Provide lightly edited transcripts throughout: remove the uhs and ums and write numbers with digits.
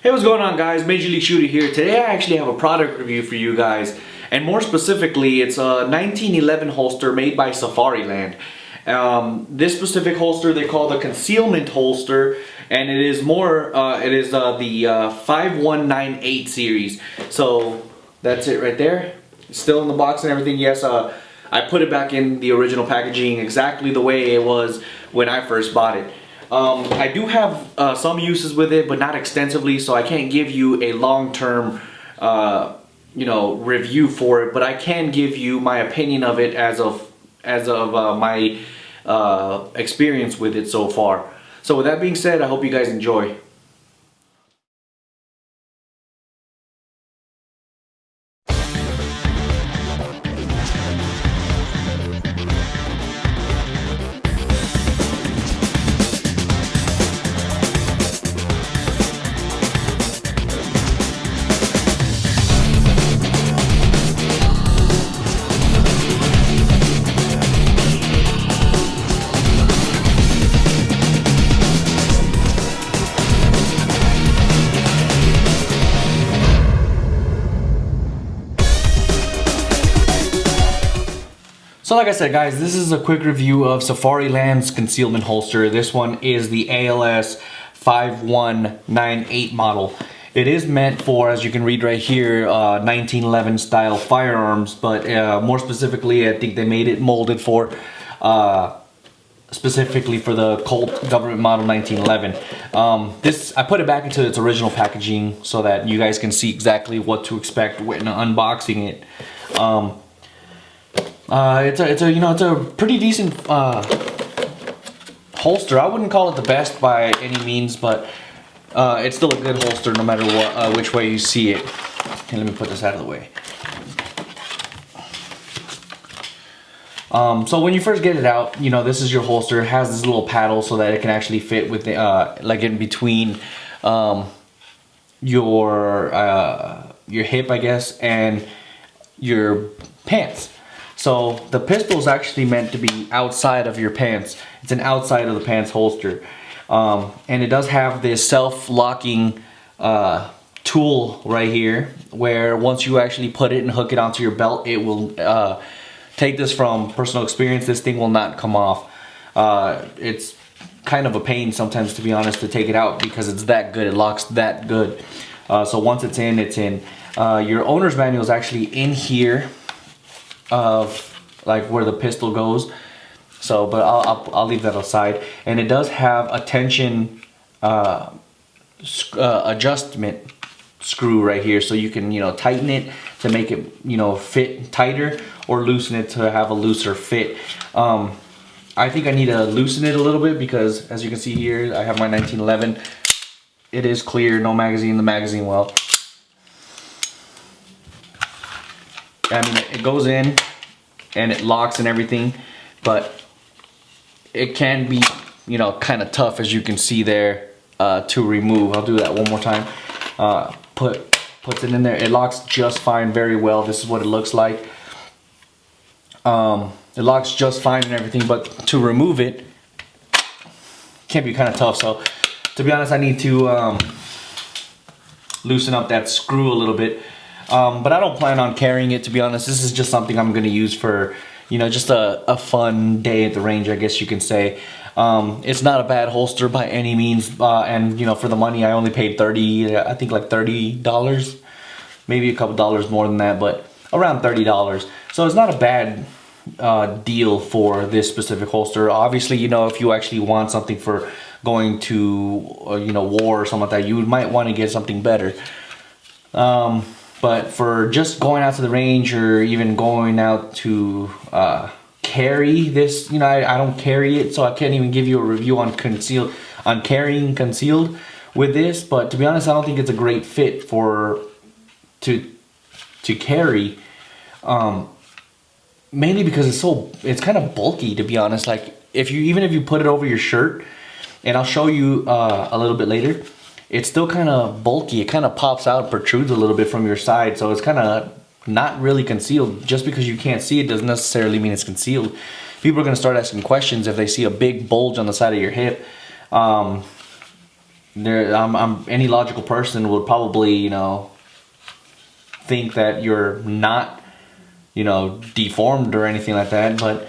Hey, what's going on, guys? MajorLeaugeShooter here. Today I actually have a product review for you guys, and more specifically it's a 1911 holster made by Safariland. This specific holster they call the Concealment holster, and it is the 5198 series. So that's it right there. It's still in the box and everything. Yes, I put it back in the original packaging exactly the way it was when I first bought it. I do have some uses with it, but not extensively, so I can't give you a long-term review for it, but I can give you my opinion of it as of my experience with it so far. So with that being said, I hope you guys enjoy. So like I said, guys, this is a quick review of Safariland's Concealment holster. This one is the ALS 5198 model. It is meant for, as you can read right here, 1911 style firearms, but more specifically, I think they made it molded for specifically for the Colt government model 1911. I put it back into its original packaging so that you guys can see exactly what to expect when unboxing it. It's a pretty decent holster. I wouldn't call it the best by any means, but it's still a good holster no matter what which way you see it. Okay, let me put this out of the way. So when you first get it out, this is your holster. It has this little paddle so that it can actually fit with the, like in between your hip, I guess, and your pants. So the pistol is actually meant to be outside of your pants. It's an outside of the pants holster. And it does have this self-locking tool right here, where once you actually put it and hook it onto your belt, it will take this from personal experience. This thing will not come off. It's kind of a pain sometimes, to be honest, to take it out because it's that good. It locks that good. So once it's in, it's in. Your owner's manual is actually in here, of like where the pistol goes. So, but I'll leave that aside. And it does have a tension adjustment screw right here, so you can tighten it to make it fit tighter, or loosen it to have a looser fit. I think I need to loosen it a little bit because, as you can see here, I have my 1911. It is clear, no magazine. The magazine, well, I mean, it goes in and it locks and everything, but it can be, kind of tough, as you can see there, to remove. I'll do that one more time. Puts it in there. It locks just fine, very well. This is what it looks like. It locks just fine and everything, but to remove it can be kind of tough. So, to be honest, I need to loosen up that screw a little bit. But I don't plan on carrying it, to be honest. This is just something I'm going to use for, just a fun day at the range, I guess you can say. It's not a bad holster by any means, and for the money I only paid I think like $30, maybe a couple dollars more than that, but around $30. So it's not a bad deal for this specific holster. Obviously, if you actually want something for going to war or something like that, you might want to get something better. But for just going out to the range, or even going out to carry this, I don't carry it, so I can't even give you a review on carrying concealed with this. But to be honest, I don't think it's a great fit to carry, mainly because it's kind of bulky, to be honest. Like even if you put it over your shirt, and I'll show you a little bit later, it's still kind of bulky. It kind of pops out, protrudes a little bit from your side, so it's kind of not really concealed. Just because you can't see it doesn't necessarily mean it's concealed. People are going to start asking questions if they see a big bulge on the side of your hip. any logical person would probably, you know, think that you're not, you know, deformed or anything like that, but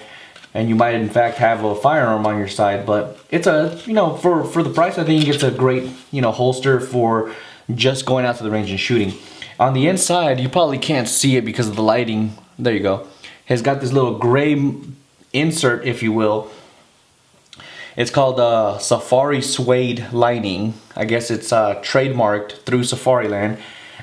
and you might in fact have a firearm on your side. But it's a, you know, for the price, I think it's a great, you know, holster for just going out to the range and shooting. On the inside, you probably can't see it because of the lighting. There you go. It's got this little gray insert, if you will. It's called Safari Suede lining. I guess it's trademarked through Safariland.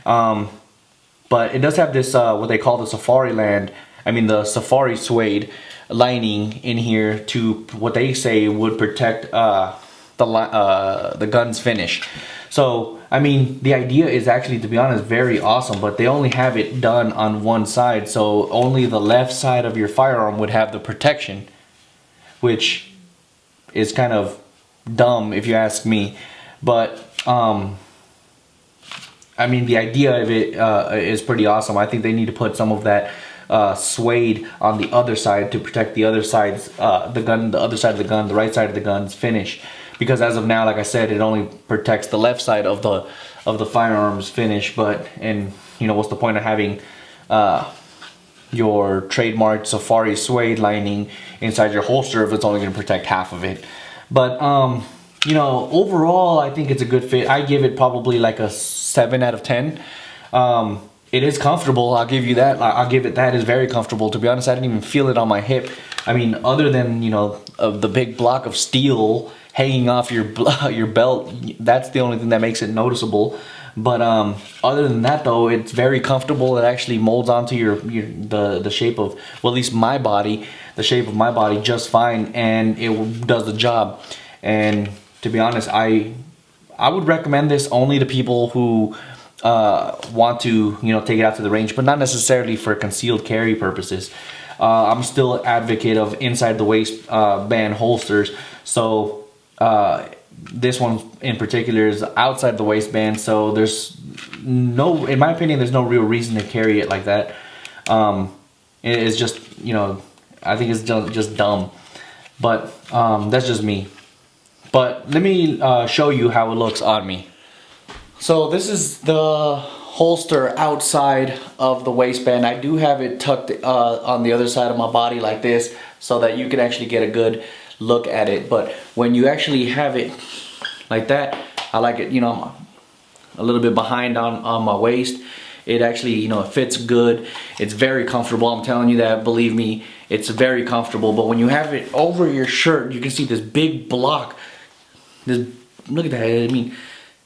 But it does have this, what they call the the Safari Suede lining in here to what they say would protect the gun's finish. So, I mean, the idea is actually, to be honest, very awesome, but they only have it done on one side, so only the left side of your firearm would have the protection, which is kind of dumb if you ask me. But I mean, the idea of it is pretty awesome. I think they need to put some of that suede on the other side to protect the other side's the other side of the gun, the right side of the gun's finish. Because as of now, like I said, it only protects the left side of the firearm's finish. But, and you know, what's the point of having your trademark Safari Suede lining inside your holster if it's only going to protect half of it? But you know, overall, I think it's a good fit. I give it probably like a 7 out of 10. It is comfortable, I'll give you that. I'll give it that. It's very comfortable. To be honest, I didn't even feel it on my hip. I mean, other than, you know, the big block of steel hanging off your belt, that's the only thing that makes it noticeable. But other than that, though, it's very comfortable. It actually molds onto the shape of, well, at least my body, the shape of my body just fine, and it does the job. And to be honest, I would recommend this only to people who want to, you know, take it out to the range, but not necessarily for concealed carry purposes. I'm still an advocate of inside the waistband holsters. So this one in particular is outside the waistband, so there's no, in my opinion, there's no real reason to carry it like that. It's just, you know, I think it's just dumb. But that's just me. But let me show you how it looks on me. So this is the holster outside of the waistband. I do have it tucked on the other side of my body like this, so that you can actually get a good look at it. But when you actually have it like that, I like it, you know, a little bit behind on my waist. It actually, you know, it fits good. It's very comfortable. I'm telling you that, believe me, it's very comfortable. But when you have it over your shirt, you can see this big block. Look at that. I mean,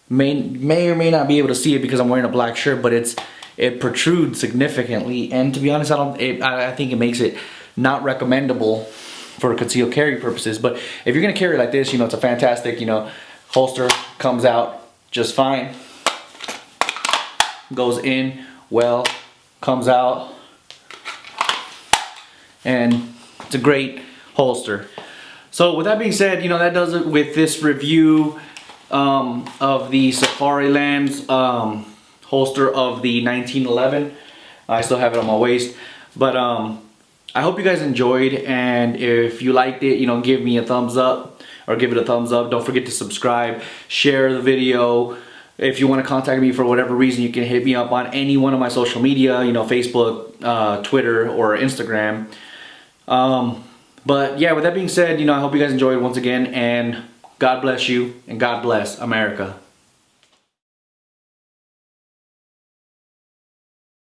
may or may not be able to see it because I'm wearing a black shirt, but it protrudes significantly. And to be honest, I think it makes it not recommendable for concealed carry purposes. But if you're gonna carry it like this, you know, it's a fantastic, you know, holster. Comes out just fine, goes in well, comes out, and it's a great holster. So with that being said, you know, that does it with this review of the Safarilands holster of the 1911. I still have it on my waist, but I hope you guys enjoyed, and if you liked it, you know, give me a thumbs up, or give it a thumbs up. Don't forget to subscribe, share the video. If you want to contact me for whatever reason, you can hit me up on any one of my social media, you know, Facebook, Twitter, or Instagram. But yeah, with that being said, you know, I hope you guys enjoyed once again, and God bless you, and God bless America.